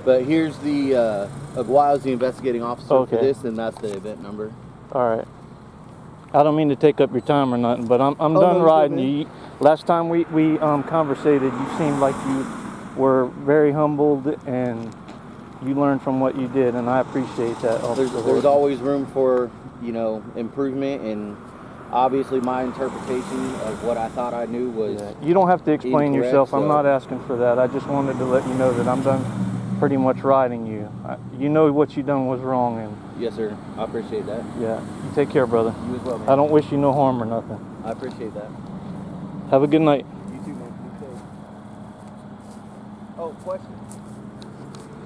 But here's the Aguayo's the investigating officer for this, and that's the event number. All right. I don't mean to take up your time or nothing, but I'm done riding you. Last time we conversated, you seemed like you were very humbled and you learned from what you did, and I appreciate that. There's always room for, you know, improvement, and obviously my interpretation of what I thought I knew was You don't have to explain incorrect, yourself. so. I'm not asking for that. I just wanted to let you know that I'm done pretty much riding you. You know what you done was wrong, and yes, sir. I appreciate that. yeah, you take care, brother. You as well, man. I don't wish you no harm or nothing. I appreciate that. Have a good night. You too, man. Be safe. Oh, question.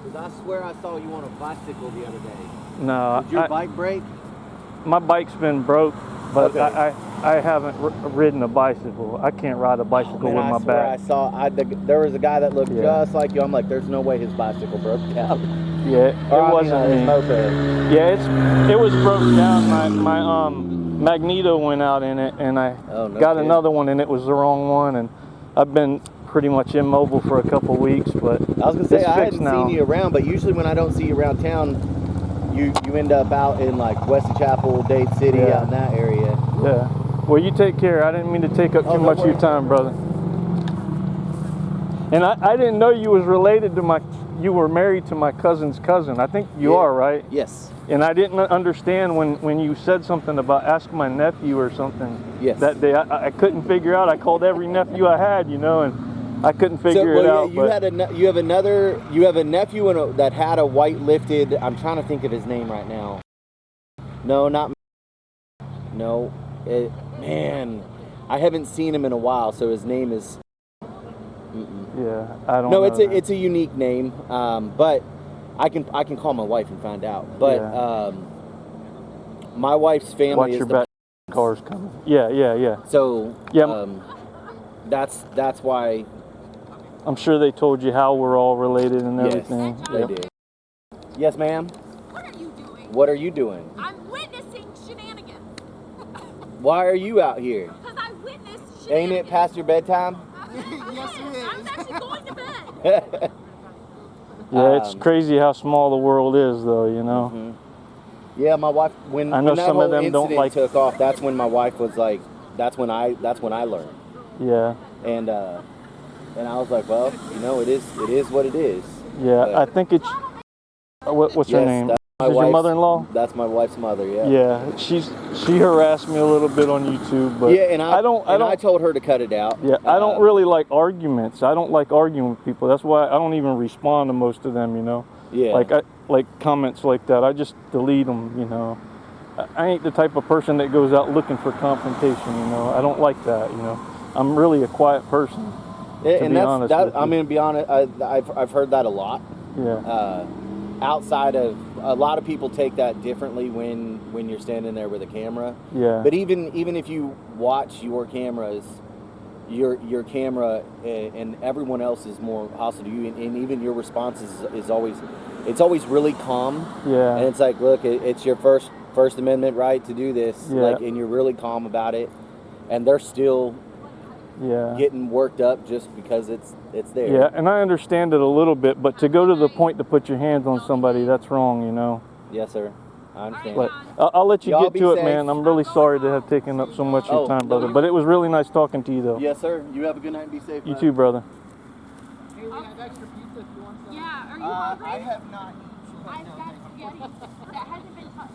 Because I swear I saw you on a bicycle the other day. No, Did your bike break? My bike's been broke, but okay. I haven't ridden a bicycle. I can't ride a bicycle with my back. I saw there was a guy that looked just like you. I'm like, there's no way his bicycle broke down. Yeah, it wasn't me. His moped. Yeah, it was broke down. My magneto went out in it, and I got another one, and it was the wrong one, and I've been pretty much immobile for a couple weeks. But I was gonna say I hadn't seen you around, but usually when I don't see you around town, you end up out in like Wesley Chapel, Dade City, out in that area. Yeah. Well, you take care. I didn't mean to take up too much of your time, brother. And I didn't know you was related to you were married to my cousin's cousin. I think you are, right? Yes. And I didn't understand when you said something about ask my nephew or something. Yes. That day, I couldn't figure out. I called every nephew I had, you know, and I couldn't figure it out. You have a nephew that had a white lifted. I'm trying to think of his name right now. No, not. No, man, I haven't seen him in a while, so his name is. Yeah, I don't. No, know it's a unique name, but I can call my wife and find out. But my wife's family Watch is your back. Cars coming. Yeah. So that's why. I'm sure they told you how we're all related and everything. Yes, they did. Yes, ma'am. What are you doing? What are you doing? I'm witnessing shenanigans. Why are you out here? Because I witnessed shenanigans. Ain't it past your bedtime? Yes, it is. I'm actually going to bed. Yeah, it's crazy how small the world is, though, you know. Mm-hmm. Yeah, my wife. When that some of them don't like took off, that's when my wife was like, that's when I learned. Yeah. And I was like, well, you know, it is what it is. Yeah, but I think it's. What's her name? Is your mother-in-law? That's my wife's mother. Yeah. Yeah, she harassed me a little bit on YouTube, but and I told her to cut it out. Yeah, I don't really like arguments. I don't like arguing with people. That's why I don't even respond to most of them. You know. Yeah. Like comments like that. I just delete them. You know. I ain't the type of person that goes out looking for confrontation. You know. I don't like that. You know. I'm really a quiet person. I'm gonna be honest. I've heard that a lot. Yeah. Outside of a lot of people take that differently when you're standing there with a camera. Yeah. But even if you watch your cameras, your camera and everyone else is more hostile to you, and even your response is always really calm. Yeah. And it's like, look, it's your First Amendment right to do this. Yeah. Like, and you're really calm about it, and they're still. Yeah. Getting worked up just because it's there. Yeah, and I understand it a little bit, but to go to the point to put your hands on somebody, that's wrong, you know. Yes, sir. I understand. But I'll let you get to it, man. I'm really sorry to have taken up so much of your time, brother. But it was really nice talking to you, though. Yes, sir. You have a good night and be safe. You too, brother. Hey, we have extra pizza if you want some. Yeah, are you hungry? I have not. I've got spaghetti that hasn't been touched.